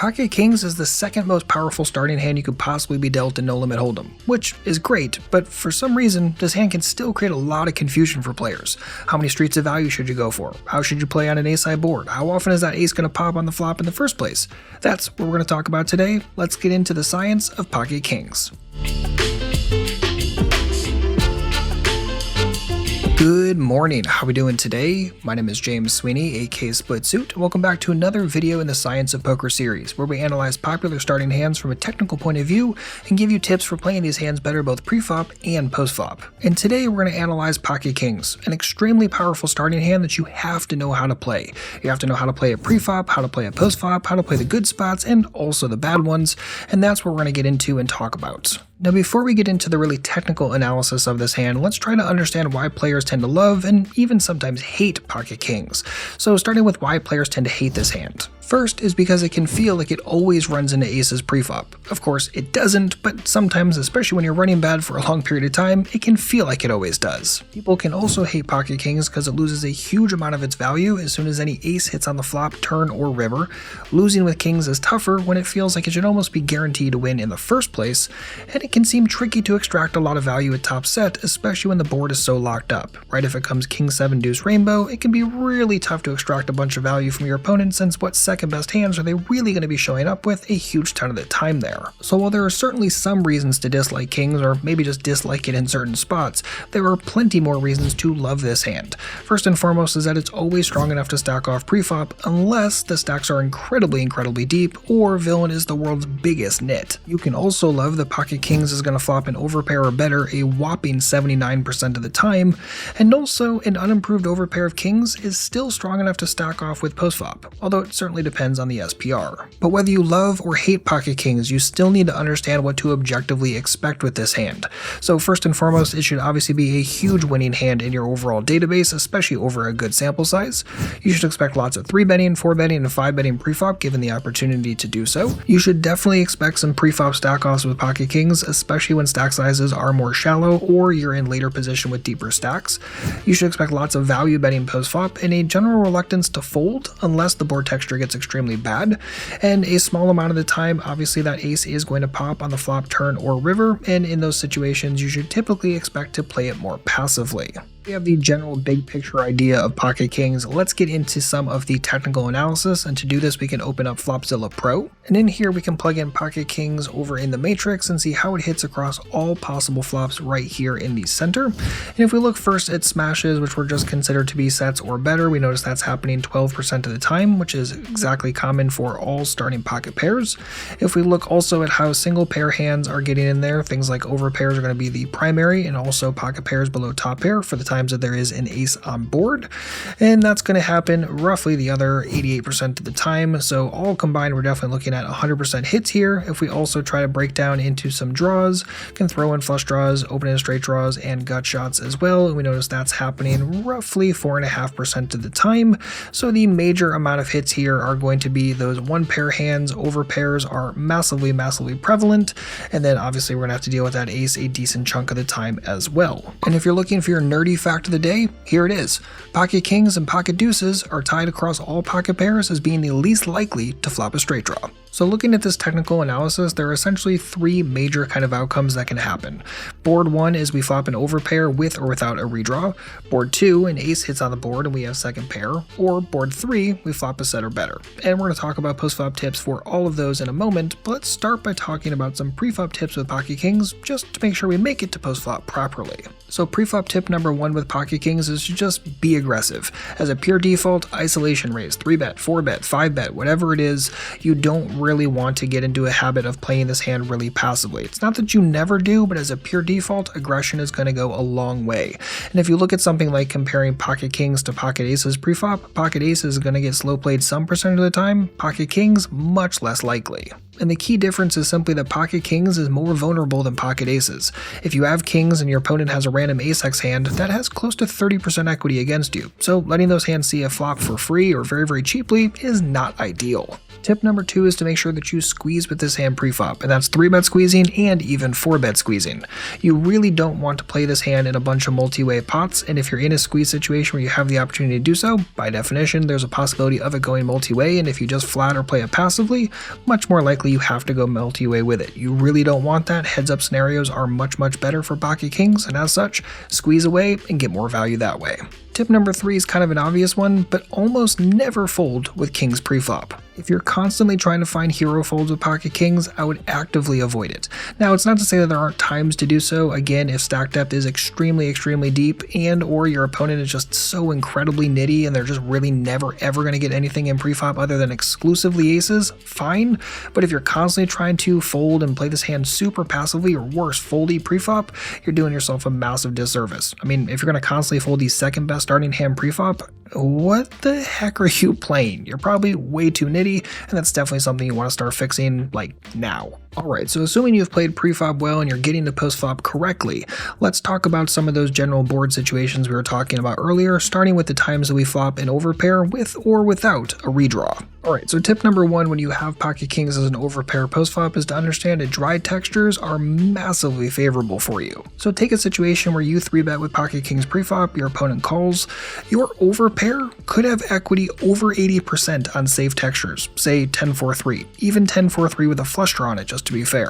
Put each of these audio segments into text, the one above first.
Pocket Kings is the second most powerful starting hand you could possibly be dealt in No Limit Hold'em, which is great, but for some reason, this hand can still create a lot of confusion for players. How many streets of value should you go for? How should you play on an ace-high board? How often is that ace going to pop on the flop in the first place? That's what we're going to talk about today. Let's get into the science of Pocket Kings. Good morning, how are we doing today? My name is James Sweeney, aka Split Suit, and welcome back to another video in the Science of Poker series, where we analyze popular starting hands from a technical point of view and give you tips for playing these hands better both pre-flop and post-flop. And today we're going to analyze Pocket Kings, an extremely powerful starting hand that you have to know how to play. You have to know how to play it pre-flop, how to play it post-flop, how to play the good spots, and also the bad ones, and that's what we're going to get into and talk about. Now before we get into the really technical analysis of this hand, let's try to understand why players tend to love and even sometimes hate Pocket Kings. So starting with why players tend to hate this hand. First is because it can feel like it always runs into aces pre-flop. Of course it doesn't, but sometimes, especially when you're running bad for a long period of time, it can feel like it always does. People can also hate Pocket Kings because it loses a huge amount of its value as soon as any ace hits on the flop, turn, or river. Losing with kings is tougher when it feels like it should almost be guaranteed to win in the first place, and it can seem tricky to extract a lot of value at top set, especially when the board is so locked up. Right, if it comes king 7 deuce rainbow, it can be really tough to extract a bunch of value from your opponent, since what second best hands are they really going to be showing up with a huge ton of the time there. So while there are certainly some reasons to dislike kings, or maybe just dislike it in certain spots, there are plenty more reasons to love this hand. First and foremost is that it's always strong enough to stack off pre-flop unless the stacks are incredibly deep or villain is the world's biggest nit. You can also love that Pocket Kings is going to flop an overpair or better a whopping 79% of the time, and also an unimproved overpair of kings is still strong enough to stack off with postflop, although it certainly depends on the SPR. But whether you love or hate Pocket Kings, you still need to understand what to objectively expect with this hand. So first and foremost, it should obviously be a huge winning hand in your overall database, especially over a good sample size. You should expect lots of 3-betting, 4-betting, and 5-betting preflop given the opportunity to do so. You should definitely expect some preflop stack-offs with Pocket Kings, especially when stack sizes are more shallow or you're in later position with deeper stacks. You should expect lots of value betting post-flop and a general reluctance to fold unless the board texture gets extremely bad, and a small amount of the time obviously that ace is going to pop on the flop, turn, or river, and in those situations you should typically expect to play it more passively. We have the general big picture idea of Pocket Kings. Let's get into some of the technical analysis, and to do this we can open up Flopzilla Pro, and in here we can plug in Pocket Kings over in the matrix and see how it hits across all possible flops right here in the center. And if we look first at smashes, which were just considered to be sets or better, we notice that's happening 12% of the time, which is exactly common for all starting pocket pairs. If we look also at how single pair hands are getting in there, things like overpairs are going to be the primary, and also pocket pairs below top pair for the times that there is an ace on board, and that's going to happen roughly the other 88% of the time. So all combined we're definitely looking at 100% hits here. If we also try to break down into some draws, can throw in flush draws, open in straight draws, and gut shots as well, and we notice that's happening roughly 4.5% of the time. So the major amount of hits here are going to be those one pair hands. Overpairs are massively prevalent, and then obviously we're gonna have to deal with that ace a decent chunk of the time as well. And if you're looking for your nerdy fact of the day, here it is. Pocket Kings and Pocket Deuces are tied across all pocket pairs as being the least likely to flop a straight draw. So looking at this technical analysis, there are essentially three major kind of outcomes that can happen. Board 1 is we flop an overpair with or without a redraw. Board 2, an ace hits on the board and we have second pair. Or board 3, we flop a set or better. And we're going to talk about post-flop tips for all of those in a moment, but let's start by talking about some pre-flop tips with Pocket Kings, just to make sure we make it to post-flop properly. So pre-flop tip number 1 with Pocket Kings is to just be aggressive. As a pure default, isolation raise, 3-bet, 4-bet, 5-bet, whatever it is, you don't really want to get into a habit of playing this hand really passively. It's not that you never do, but as a pure default, aggression is going to go a long way. And if you look at something like comparing Pocket Kings to Pocket Aces preflop, Pocket Aces is going to get slow played some percent of the time, Pocket Kings much less likely. and the key difference is simply that pocket kings is more vulnerable than pocket aces. If you have kings and your opponent has a random ace-x hand, that has close to 30% equity against you, so letting those hands see a flop for free or very cheaply is not ideal. Tip number 2 is to make sure that you squeeze with this hand pre-flop, and that's 3-bet squeezing and even 4-bet squeezing. You really don't want to play this hand in a bunch of multi-way pots, and if you're in a squeeze situation where you have the opportunity to do so, by definition there's a possibility of it going multi-way, and if you just flat or play it passively, much more likely you have to go multi-way with it. You really don't want that. Heads-up scenarios are much better for pocket kings, and as such, squeeze away and get more value that way. Tip number 3 is kind of an obvious one, but almost never fold with kings pre-flop. If you're constantly trying to find hero folds with pocket kings, I would actively avoid it. Now, it's not to say that there aren't times to do so. Again, if stack depth is extremely deep and or your opponent is just so incredibly nitty and they're just really never ever going to get anything in pre-flop other than exclusively aces, fine. But if you're constantly trying to fold and play this hand super passively or worse, foldy pre-flop, you're doing yourself a massive disservice. I mean, if you're going to constantly fold the second best starting hand pre-flop, what the heck are you playing? You're probably way too nitty, and that's definitely something you want to start fixing, like, now. Alright, so assuming you've played preflop well and you're getting to postflop correctly, let's talk about some of those general board situations we were talking about earlier, starting with the times that we flop an overpair with or without a redraw. Alright, so tip number 1 when you have pocket kings as an overpair postflop is to understand that dry textures are massively favorable for you. So take a situation where you 3-bet with pocket kings preflop, your opponent calls, your overpair could have equity over 80% on safe textures, say 10-4-3, even 10-4-3 with a flush draw on it, just to be fair.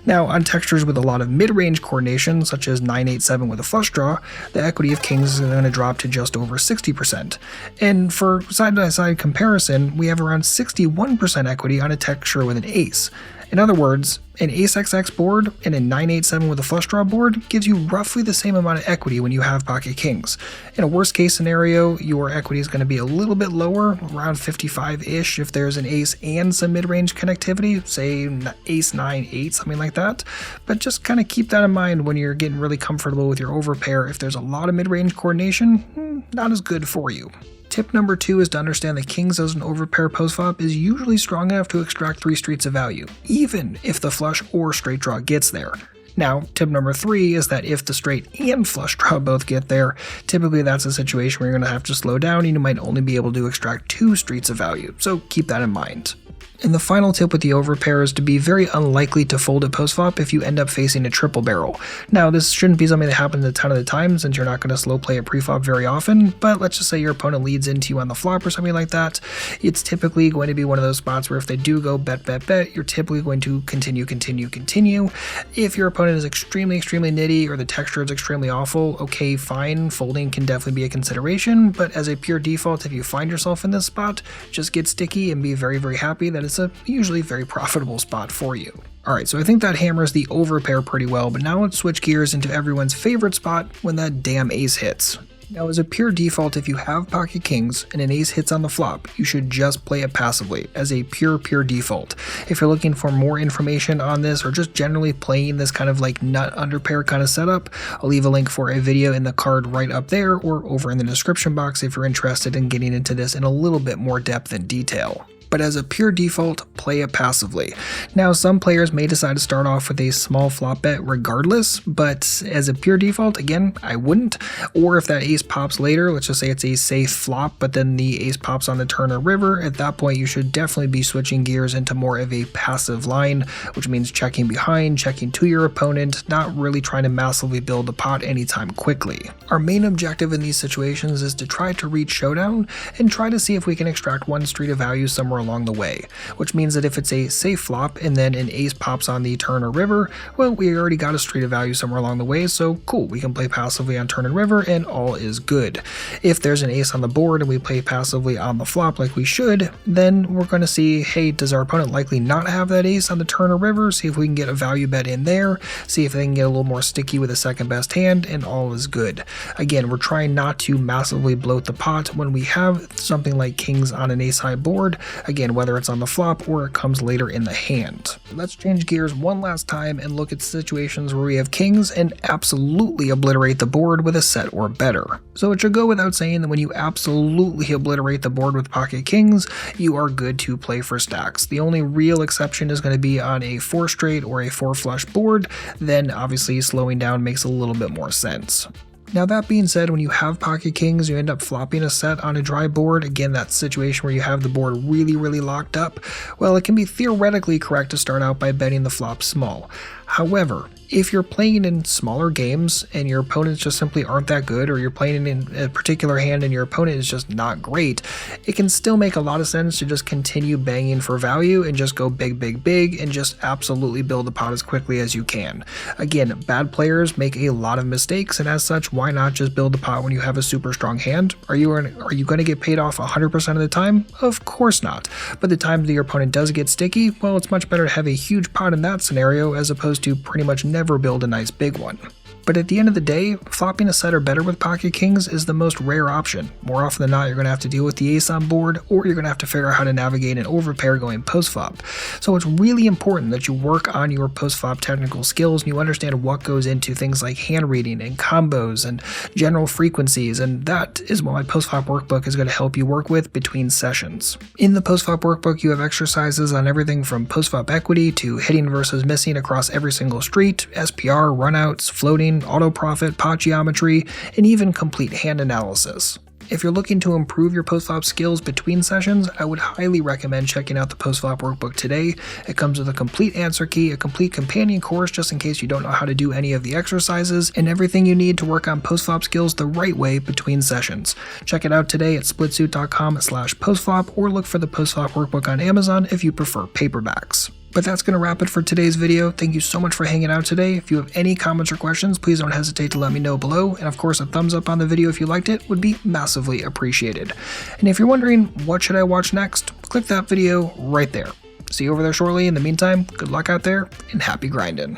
Now, on textures with a lot of mid-range coordination, such as 9-8-7 with a flush draw, the equity of kings is going to drop to just over 60%. And for side-by-side comparison, we have around 61% equity on a texture with an ace. In other words, an ace-xx board and a 9-8-7 with a flush draw board gives you roughly the same amount of equity when you have pocket kings. In a worst case scenario, your equity is going to be a little bit lower, around 55-ish if there's an ace and some mid-range connectivity, say ace 9-8, something like that. But just kind of keep that in mind when you're getting really comfortable with your overpair. If there's a lot of mid-range coordination, not as good for you. Tip number 2 is to understand that kings as an overpair postflop is usually strong enough to extract 3 streets of value, even if the flush or straight draw gets there. Now, tip number 3 is that if the straight and flush draw both get there, typically that's a situation where you're going to have to slow down and you might only be able to extract 2 streets of value, so keep that in mind. And the final tip with the overpair is to be very unlikely to fold at postflop if you end up facing a triple barrel. Now, this shouldn't be something that happens a ton of the time since you're not going to slow play a preflop very often, but let's just say your opponent leads into you on the flop or something like that. It's typically going to be one of those spots where if they do go bet, you're typically going to continue. If your opponent is extremely nitty or the texture is extremely awful, okay, fine, folding can definitely be a consideration, but as a pure default, if you find yourself in this spot, just get sticky and be very happy that it's a usually very profitable spot for you. Alright, so I think that hammers the overpair pretty well, but now let's switch gears into everyone's favorite spot when that damn ace hits. Now, as a pure default, if you have pocket kings and an ace hits on the flop, you should just play it passively as a pure default. If you're looking for more information on this or just generally playing this kind of like nut underpair kind of setup, I'll leave a link for a video in the card right up there or over in the description box if you're interested in getting into this in a little bit more depth and detail. But as a pure default, play it passively. Now, some players may decide to start off with a small flop bet regardless, but as a pure default, again, I wouldn't. Or if that ace pops later, let's just say it's a safe flop, but then the ace pops on the turn or river, at that point you should definitely be switching gears into more of a passive line, which means checking behind, checking to your opponent, not really trying to massively build the pot anytime quickly. Our main objective in these situations is to try to reach showdown and try to see if we can extract 1 street of value somewhere along the way, which means that if it's a safe flop and then an ace pops on the turn or river, well, we already got a street of value somewhere along the way, so cool, we can play passively on turn and river and all is good. If there's an ace on the board and we play passively on the flop like we should, then we're going to see, hey, does our opponent likely not have that ace on the turn or river? See if we can get a value bet in there, see if they can get a little more sticky with a second best hand, and all is good. Again, we're trying not to massively bloat the pot when we have something like kings on an ace high board. Again, whether it's on the flop or or it comes later in the hand. Let's change gears one last time and look at situations where we have kings and absolutely obliterate the board with a set or better. So it should go without saying that when you absolutely obliterate the board with pocket kings, you are good to play for stacks. The only real exception is going to be on a 4 straight or a 4 flush board, then obviously slowing down makes a little bit more sense. Now that being said, when you have pocket kings, you end up flopping a set on a dry board. Again, that situation where you have the board really locked up. Well, it can be theoretically correct to start out by betting the flop small. However, if you're playing in smaller games and your opponents just simply aren't that good, or you're playing in a particular hand and your opponent is just not great, it can still make a lot of sense to just continue banging for value and just go big and just absolutely build the pot as quickly as you can. Again, bad players make a lot of mistakes, and as such, why not just build the pot when you have a super strong hand? Are you going to get paid off 100% of the time? Of course not. But the times that your opponent does get sticky, well, it's much better to have a huge pot in that scenario as opposed to pretty much never build a nice big one. But at the end of the day, flopping a set or better with pocket kings is the most rare option. More often than not, you're going to have to deal with the ace on board, or you're going to have to figure out how to navigate an overpair going postflop. So it's really important that you work on your postflop technical skills and you understand what goes into things like hand reading and combos and general frequencies, and that is what my postflop workbook is going to help you work with between sessions. In the postflop workbook, you have exercises on everything from postflop equity to hitting versus missing across every single street, SPR, runouts, floating, auto profit, pot geometry, and even complete hand analysis. If you're looking to improve your postflop skills between sessions, I would highly recommend checking out the postflop workbook today. It comes with a complete answer key, a complete companion course just in case you don't know how to do any of the exercises, and everything you need to work on postflop skills the right way between sessions. Check it out today at splitsuit.com/postflop, or look for the postflop workbook on Amazon if you prefer paperbacks. But that's going to wrap it for today's video. Thank you so much for hanging out today. If you have any comments or questions, please don't hesitate to let me know below. And of course, a thumbs up on the video if you liked it would be massively appreciated. And if you're wondering, what should I watch next? Click that video right there. See you over there shortly. In the meantime, good luck out there and happy grinding.